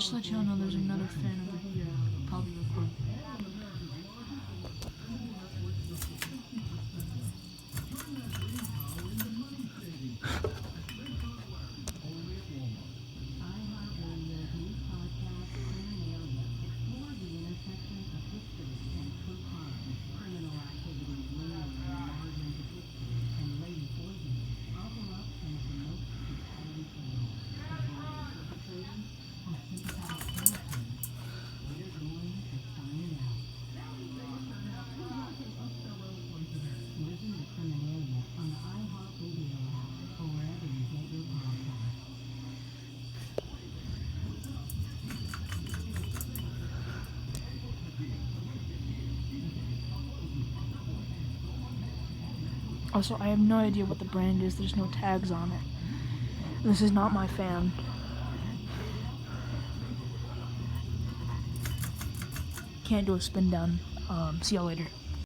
Just to let y'all know, there's another fan over here. Probably recording. Also, I have no idea what the brand is. There's no tags on it. This is not my fan. Can't do a spin down. See y'all later.